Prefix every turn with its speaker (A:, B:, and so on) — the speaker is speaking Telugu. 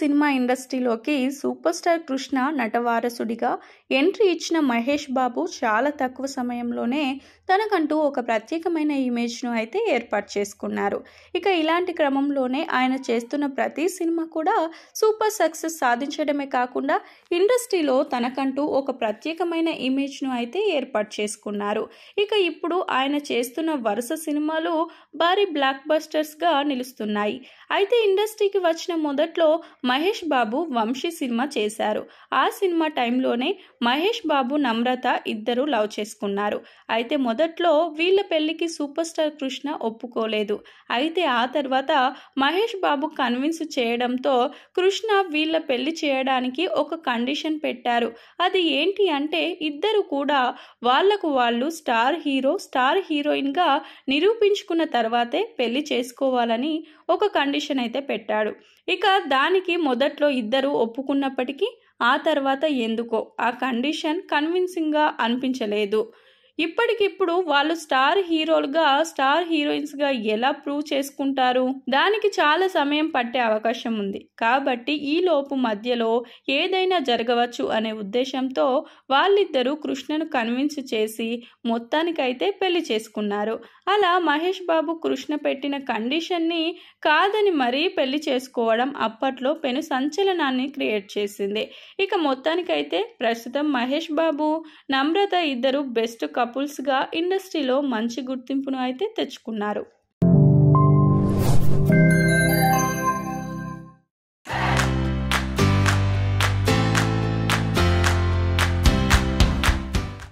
A: సినిమా ఇండస్ట్రీలోకి సూపర్ స్టార్ కృష్ణ నటవారసుడిగా ఎంట్రీ ఇచ్చిన మహేష్ బాబు చాలా తక్కువ సమయంలోనే తనకంటూ ఒక ప్రత్యేకమైన ఇమేజ్ను అయితే ఏర్పాటు చేసుకున్నారు. ఇక ఇలాంటి క్రమంలోనే ఆయన చేస్తున్న ప్రతి సినిమా కూడా సూపర్ సక్సెస్ సాధించడమే కాకుండా ఇండస్ట్రీలో తనకంటూ ఒక ప్రత్యేకమైన ఇమేజ్ను అయితే ఏర్పాటు చేసుకున్నారు. ఇక ఇప్పుడు ఆయన చేస్తున్న వరుస సినిమాలు భారీ బ్లాక్ బస్టర్స్గా నిలుస్తున్నాయి. అయితే ఇండస్ట్రీకి వచ్చిన మొదట్లో మహేష్ బాబు వంశీ సినిమా చేశారు. ఆ సినిమా టైంలోనే మహేష్ బాబు నమ్రత ఇద్దరు లవ్ చేసుకున్నారు. అయితే మొదట్లో వీళ్ళ పెళ్లికి సూపర్ స్టార్ కృష్ణ ఒప్పుకోలేదు. అయితే ఆ తర్వాత మహేష్ బాబు కన్విన్స్ చేయడంతో కృష్ణ వీళ్ళ పెళ్లి చేయడానికి ఒక కండిషన్ పెట్టారు. అది ఏంటి అంటే ఇద్దరు కూడా వాళ్లకు వాళ్ళు స్టార్ హీరో స్టార్ హీరోయిన్గా నిరూపించుకున్న తర్వాతే పెళ్లి చేసుకోవాలని ఒక కండిషన్ అయితే పెట్టాడు. ఇక దానికి మొదట్లో ఇద్దరు ఒప్పుకున్నప్పటికీ ఆ తర్వాత ఎందుకో ఆ కండిషన్ కన్విన్సింగ్గా అనిపించలేదు. ఇప్పటికిప్పుడు వాళ్ళు స్టార్ హీరోలుగా స్టార్ హీరోయిన్స్గా ఎలా ప్రూవ్ చేసుకుంటారు? దానికి చాలా సమయం పట్టే అవకాశం ఉంది. కాబట్టి ఈ లోపు మధ్యలో ఏదైనా జరగవచ్చు అనే ఉద్దేశంతో వాళ్ళిద్దరూ కృష్ణను కన్విన్స్ చేసి మొత్తానికైతే పెళ్లి చేసుకున్నారు. అలా మహేష్ బాబు కృష్ణ పెట్టిన కండిషన్ని కాదని మరీ పెళ్లి చేసుకోవడం అప్పట్లో పెను సంచలనాన్ని క్రియేట్ చేసింది. ఇక మొత్తానికైతే ప్రస్తుతం మహేష్ బాబు నమ్రత ఇద్దరు బెస్ట్ కపుల్స్గా ఇండస్ట్రీలో మంచి గుర్తింపును అయితే తెచ్చుకున్నారు.